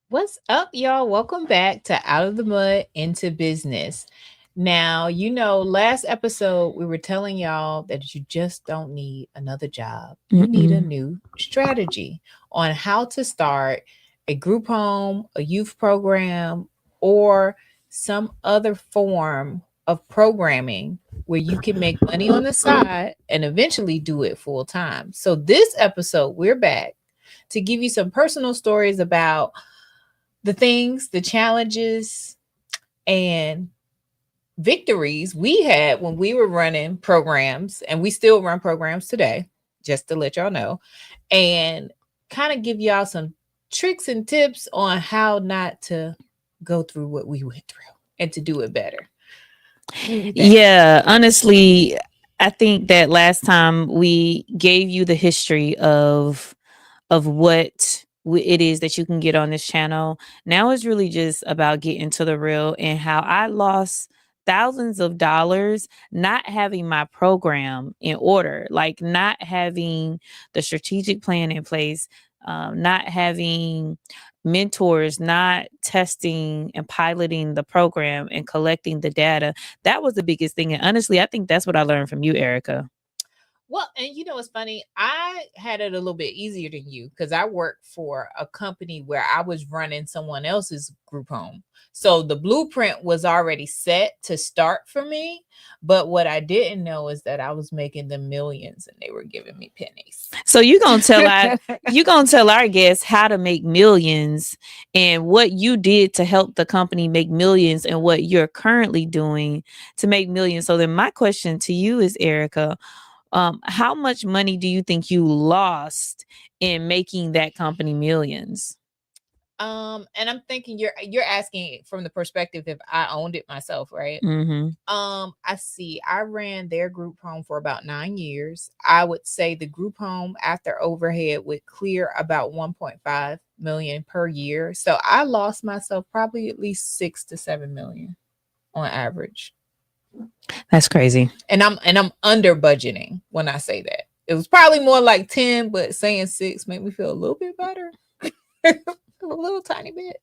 What's up, y'all? Welcome back to Out of the Mud into Business. Now, last episode we were telling y'all that you just don't need another job. You need a Mm-mm. new strategy on how to start a group home, a youth program, or some other form of programming where you can make money on the side and eventually do it full time. So, this episode, we're back to give you some personal stories about the things, the challenges, and victories we had when we were running programs, and we still run programs today, just to let y'all know, and kind of give y'all some tricks and tips on how not to go through what we went through and to do it better. Now, Yeah, honestly, I think that last time we gave you the history of what it is that you can get on this channel. Now it's really just about getting to the real and how I lost thousands of dollars not having my program in order, like not having the strategic plan in place, not having mentors, not testing and piloting the program and collecting the data. That was the biggest thing. And honestly, I think that's what I learned from you, Erica. well, and it's funny. I had it a little bit easier than you because I worked for a company where I was running someone else's group home. So the blueprint was already set to start for me. But what I didn't know is that I was making them millions and they were giving me pennies. So you gonna tell our guests how to make millions and what you did to help the company make millions and what you're currently doing to make millions. So then my question to you is, Erica, how much money do you think you lost in making that company millions? And I'm thinking you're asking from the perspective if I owned it myself, right? Mm-hmm. I see. I ran their group home for about 9 years. I would say the group home after overhead would clear about 1.5 million per year. So I lost myself probably at least 6 to 7 million on average. That's crazy. And I'm under budgeting when I say that. It was probably more like 10, but saying six made me feel a little bit better. A little tiny bit.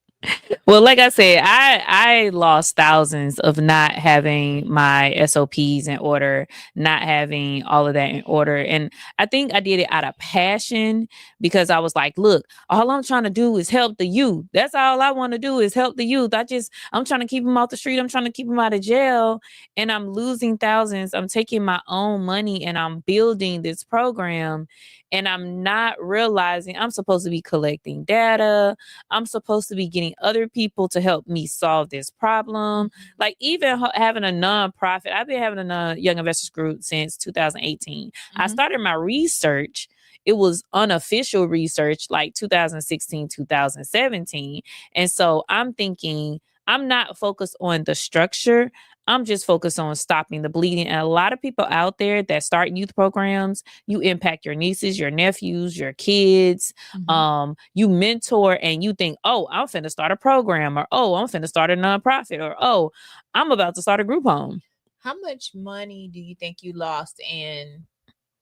Well, like I said, I lost thousands of not having my SOPs in order, not having all of that in order. And I think I did it out of passion because I was like, look, all I'm trying to do is help the youth. That's all I want to do is help the youth. I'm trying to keep them off the street. I'm trying to keep them out of jail. And I'm losing thousands. I'm taking my own money and I'm building this program. And I'm not realizing I'm supposed to be collecting data. I'm supposed to be getting other people to help me solve this problem. Like even having a nonprofit, I've been having a young investors group since 2018. I Mm-hmm. started my research. It was unofficial research like 2016, 2017. And so I'm thinking I'm not focused on the structure. I'm just focused on stopping the bleeding. And a lot of people out there that start youth programs, you impact your nieces, your nephews, your kids. Mm-hmm. You mentor and you think, oh, I'm finna start a program, or oh, I'm finna start a nonprofit, or oh, I'm about to start a group home. How much money do you think you lost in?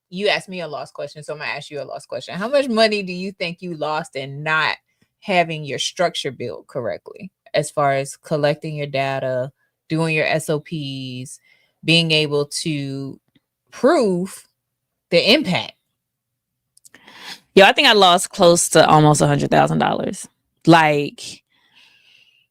You asked me a lost question, so I'm gonna ask you a lost question. How much money do you think you lost in not having your structure built correctly, as far as collecting your data, doing your SOPs, being able to prove the impact? Yeah, I think I lost close to almost $100,000. Like,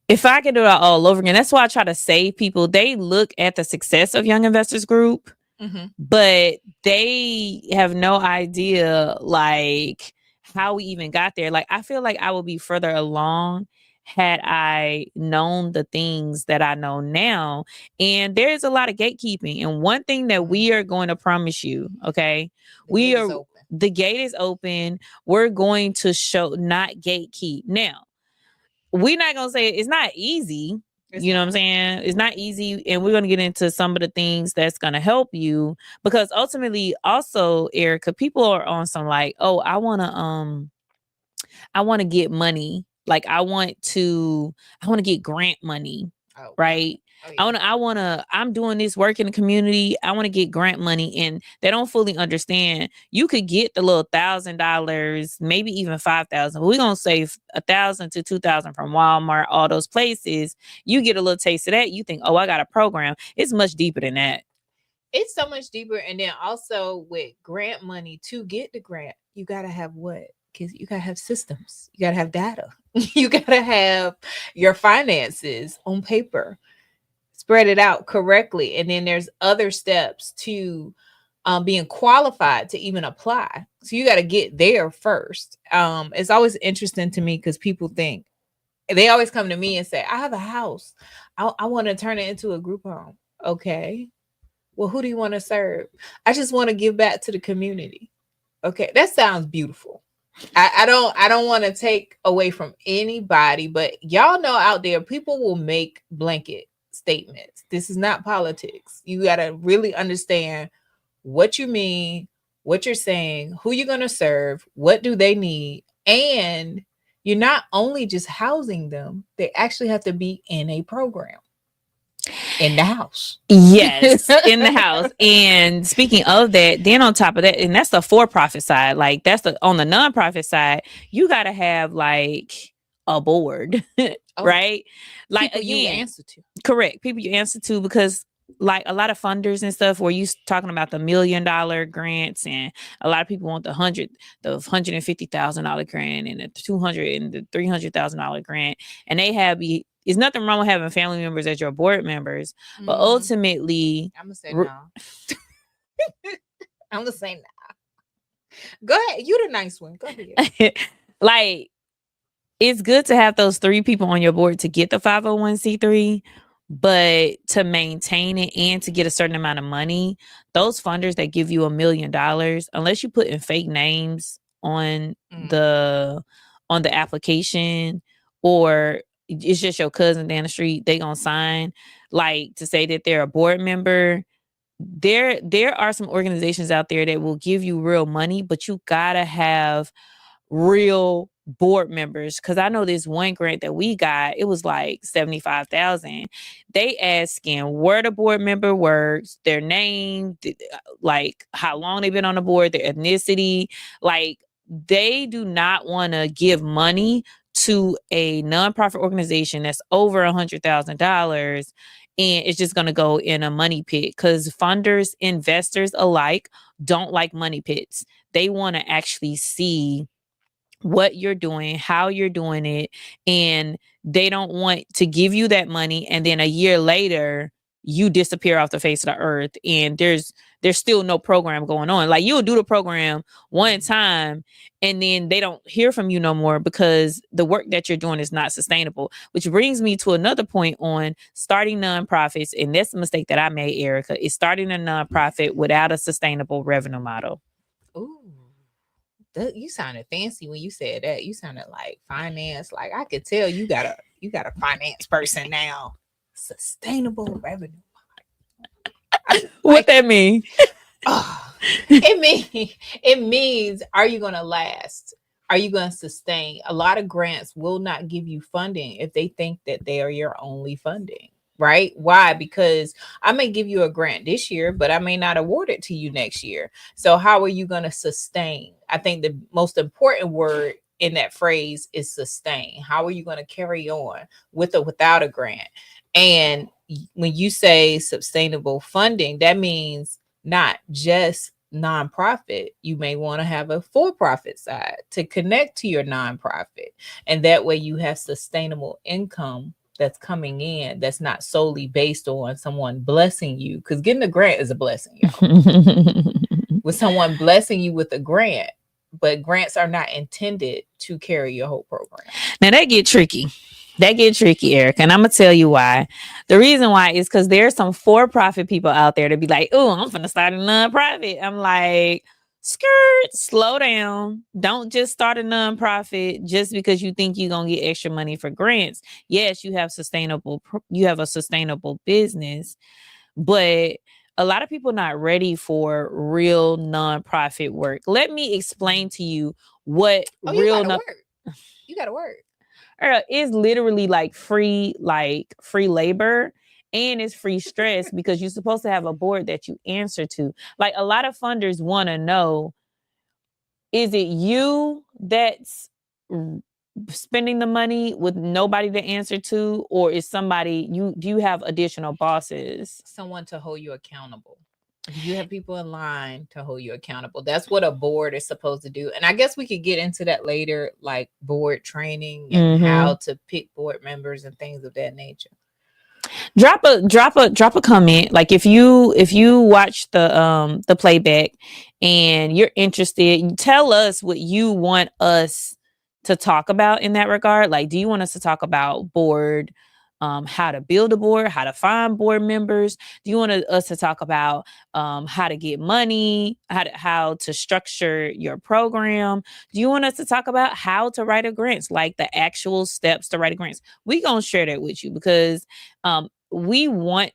if I could do it all over again, that's why I try to save people. They look at the success of Young Investors Group, Mm-hmm. but they have no idea like how we even got there. Like I feel like I would be further along had I known the things that I know now. And there's a lot of gatekeeping. And one thing that we are going to promise you, okay, The we gate is are open. the gate is open. We're going to show not gatekeep. Now, we're not gonna say it's not easy. It's You know what I'm not. saying? It's not easy, and we're gonna get into some of the things that's gonna help you because ultimately, also, Erica, people are on some like, oh, I want to get money. Like I want to get grant money, Oh, right? Oh yeah. I'm doing this work in the community. I want to get grant money. And they don't fully understand. You could get the little $1,000, maybe even 5,000. But we're going to save 1,000 to 2,000 from Walmart, all those places. You get a little taste of that. You think, oh, I got a program. It's much deeper than that. It's so much deeper. And then also with grant money, to get the grant, you gotta have what? Because you gotta have systems, you gotta have data, you gotta have your finances on paper, spread it out correctly. And then there's other steps to being qualified to even apply. So you got to get there first. It's always interesting to me because people think, they always come to me and say, I have a house. I want to turn it into a group home. Okay. Well, who do you want to serve? I just want to give back to the community. Okay. That sounds beautiful. I don't want to take away from anybody, but y'all know out there, people will make blanket statements. This is not politics. You got to really understand what you mean, what you're saying, who you're going to serve, what do they need, and you're not only just housing them, they actually have to be in a program in the house. Yes, in the house. And speaking of that, then on top of that, and that's the for-profit side, like that's the on the nonprofit side, you got to have like a board, Oh, right? Like people you again, answer to. correct, people you answer to, because like a lot of funders and stuff where you talking about the $1 million grants, and a lot of people want the $150,000 grant and the 200 and the $300,000 grant, and they have there's nothing wrong with having family members as your board members, but Mhm. ultimately, I'm gonna say no. I'm gonna say no. Go ahead. You the nice one. Go ahead. like it's good to have those 3 people on your board to get the 501c3, but to maintain it and to get a certain amount of money, those funders that give you $1 million, unless you put in fake names Mm. on the application, or it's just your cousin down the street, they gonna sign like to say that they're a board member. There are some organizations out there that will give you real money, but you gotta have real board members. Cause I know this one grant that we got, it was like 75,000. They asking where the board member works, their name, like how long they've been on the board, their ethnicity. Like they do not want to give money to a nonprofit organization that's over $100,000, and it's just going to go in a money pit, because funders, investors alike don't like money pits. They want to actually see what you're doing, how you're doing it, and they don't want to give you that money and then a year later you disappear off the face of the earth and there's still no program going on. Like you'll do the program one time and then they don't hear from you no more because the work that you're doing is not sustainable. Which brings me to another point on starting nonprofits, and that's the mistake that I made, Erica, is starting a nonprofit without a sustainable revenue model. Ooh. You sounded fancy when you said that. You sounded like finance. Like I could tell you got a finance person now. Sustainable revenue. What Like that mean? oh, it means are you gonna last? Are you gonna sustain? A lot of grants will not give you funding if they think that they are your only funding. Right? Why? Because I may give you a grant this year, but I may not award it to you next year. So how are you going to sustain? I think the most important word in that phrase is sustain. How are you going to carry on with or without a grant? And when you say sustainable funding, that means not just nonprofit. You may want to have a for-profit side to connect to your nonprofit. And that way you have sustainable income that's coming in that's not solely based on someone blessing you, because getting a grant is a blessing, y'all. With someone blessing you with a grant, but grants are not intended to carry your whole program. Now that get tricky. That get tricky, Eric. And I'm gonna tell you why. The reason why is because there's some for-profit people out there to be like, oh, I'm gonna start a nonprofit. I'm like, skirt, slow down. Don't just start a nonprofit just because you think you're gonna get extra money for grants. Yes, you have a sustainable business, but a lot of people not ready for real nonprofit work. Let me explain to you what Oh, you real gotta work. You gotta work. is literally like free labor. and it's free stress because you're supposed to have a board that you answer to. Like a lot of funders want to know, is it you that's spending the money with nobody to answer to, or is somebody do you have additional bosses? Someone to hold you accountable. You have people in line to hold you accountable. That's what a board is supposed to do. And I guess we could get into that later, like board training and how to pick board members and things of that nature. Drop a comment. Like if you watch the playback and you're interested, tell us what you want us to talk about in that regard. Like, do you want us to talk about board, how to build a board, how to find board members? Do you want us to talk about how to get money, how to structure your program? Do you want us to talk about how to write a grants, like the actual steps to write a grants? We gonna share that with you because we want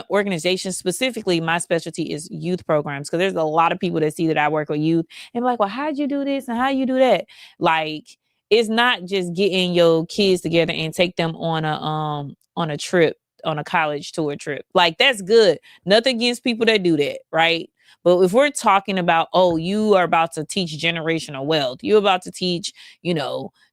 organizations. Specifically, my specialty is youth programs, because there's a lot of people that see that I work with youth and be like, well, how'd you do this and how you do that? Like, it's not just getting your kids together and take them on a trip, on a college tour trip. Like, that's good. Nothing against people that do that, right? But if we're talking about, oh, you are about to teach generational wealth, you're about to teach,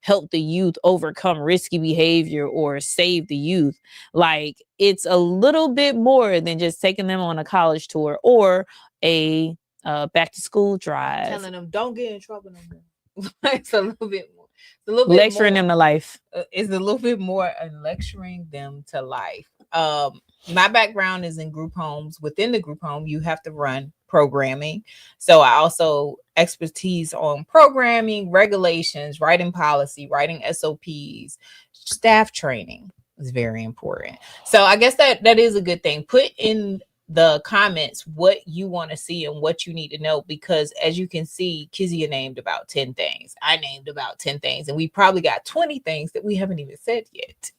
help the youth overcome risky behavior or save the youth, like, it's a little bit more than just taking them on a college tour or a back to school drive. Telling them don't get in trouble no more. It's a little bit more. It's a little bit lecturing more, them to life. It's a little bit more lecturing them to life. My background is in group homes. Within the group home, you have to run programming. So I also expertise on programming, regulations, writing policy, writing SOPs, staff training is very important. So I guess that is a good thing. Put in the comments what you want to see and what you need to know, because as you can see, Kizia named about 10 things. I named about 10 things, and we probably got 20 things that we haven't even said yet.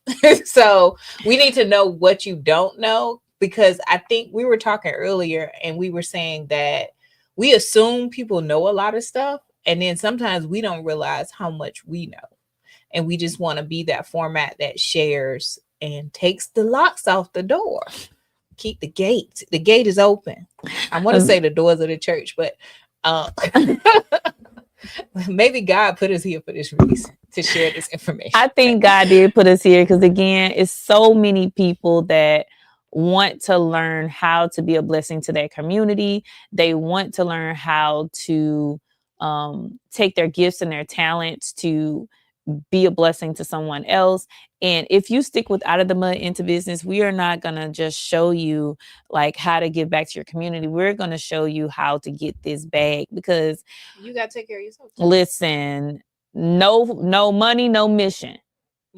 So we need to know what you don't know, because I think we were talking earlier and we were saying that we assume people know a lot of stuff, and then sometimes we don't realize how much we know. And we just want to be that format that shares and takes the locks off the door. Keep the gate. The gate is open. I want to say the doors of the church, but maybe God put us here for this reason, to share this information. I think God did put us here because, again, it's so many people that want to learn how to be a blessing to their community. They want to learn how to take their gifts and their talents to be a blessing to someone else. And if you stick with Out of the Mud into Business, we are not going to just show you like how to give back to your community. We're going to show you how to get this bag, because you got to take care of yourself. Listen, no money, no mission.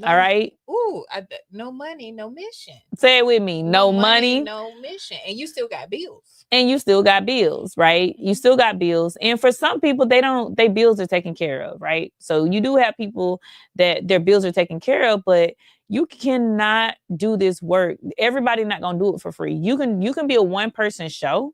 All right. Ooh, no money, no mission. Say it with me. No money, no mission. And you still got bills. And you still got bills, right? You still got bills. And for some people, their bills are taken care of, right? So you do have people that their bills are taken care of, but you cannot do this work. Everybody's not going to do it for free. You can be a one-person show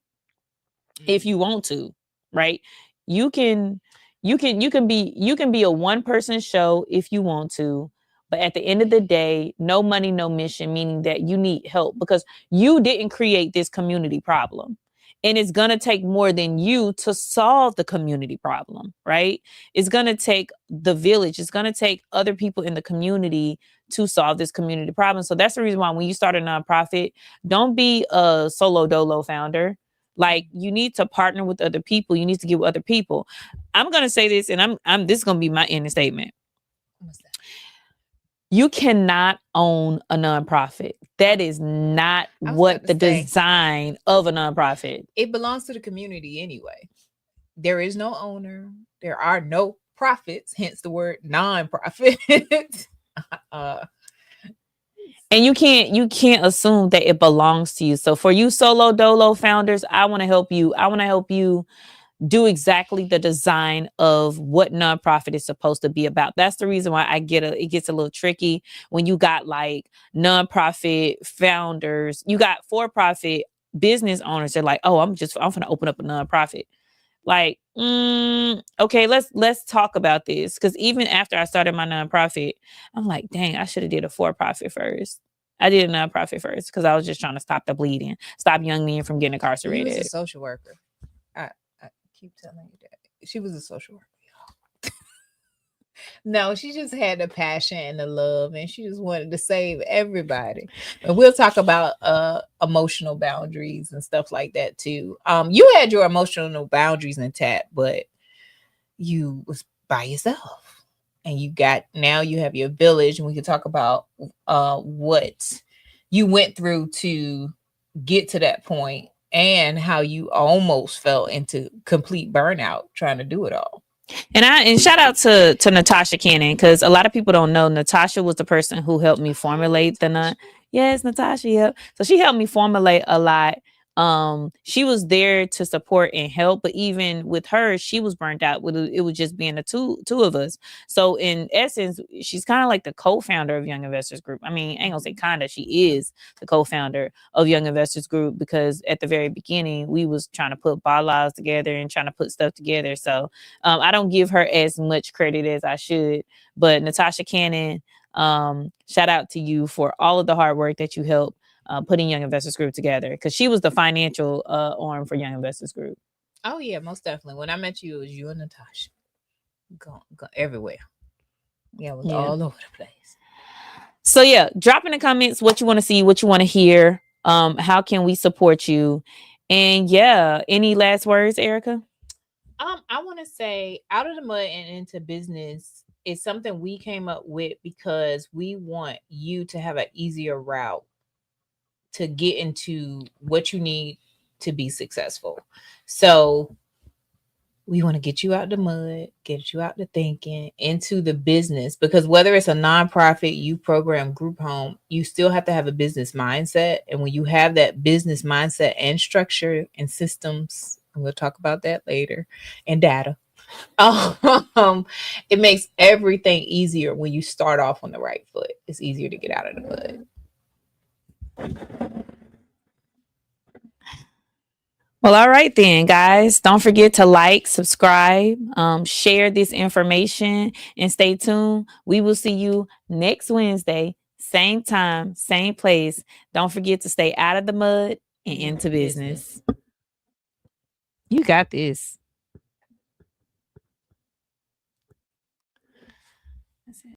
if you want to, right? You can be a one-person show if you want to. But at the end of the day, no money, no mission, meaning that you need help because you didn't create this community problem. And it's going to take more than you to solve the community problem, right? It's going to take the village. It's going to take other people in the community to solve this community problem. So that's the reason why when you start a nonprofit, don't be a solo dolo founder. Like, you need to partner with other people. You need to get with other people. I'm going to say this, and this is going to be my ending statement. You cannot own a nonprofit. That is not what the design of a nonprofit. It belongs to the community anyway. There is no owner. There are no profits, hence the word nonprofit. And you can't assume that it belongs to you. So for you solo dolo founders, I want to help you. I want to help you do exactly the design of what nonprofit is supposed to be about. That's the reason why it gets a little tricky when you got like nonprofit founders, you got for-profit business owners. They're like, oh, I'm going to open up a nonprofit. Like, okay, let's talk about this. Because even after I started my nonprofit, I'm like, dang, I should have did a for-profit first. I did a nonprofit first because I was just trying to stop the bleeding, stop young men from getting You was a incarcerated. social worker. I keep telling you that. She was a social worker. No, she just had the passion and the love, and she just wanted to save everybody. And we'll talk about emotional boundaries and stuff like that too. You had your emotional boundaries intact, but you was by yourself, and you got now you have your village, and we can talk about what you went through to get to that point, and how you almost fell into complete burnout trying to do it all. And shout out to Natasha Cannon, because a lot of people don't know Natasha was the person who helped me formulate the nut. Yes, Natasha. Yep. So she helped me formulate a lot. She was there to support and help, but even with her, she was burnt out. With it was just being the two of us. So in essence, she's kind of like the co-founder of Young Investors Group. I mean, I ain't gonna say kinda, she is the co-founder of Young Investors Group, because at the very beginning we was trying to put bylaws together and trying to put stuff together. So I don't give her as much credit as I should, but Natasha Cannon, shout out to you for all of the hard work that you helped putting Young Investors Group together, because she was the financial arm for Young Investors Group. Oh yeah, most definitely. When I met you, it was you and Natasha. Go everywhere. Yeah, it was Yeah. all over the place. So yeah, drop in the comments what you want to see, what you want to hear. How can we support you? And yeah, any last words, Erica? I want to say out of the mud and into business is something we came up with because we want you to have an easier route to get into what you need to be successful. So we want to get you out the mud, get you out the thinking, into the business. Because whether it's a nonprofit, you program, group home, you still have to have a business mindset. And when you have that business mindset and structure and systems, and we'll talk about that later, and data, it makes everything easier when you start off on the right foot. It's easier to get out of the mud. Well, all right then, guys. Don't forget to like, subscribe, share this information, and stay tuned. We will see you next Wednesday, same time, same place. Don't forget to stay out of the mud and into business. You got this.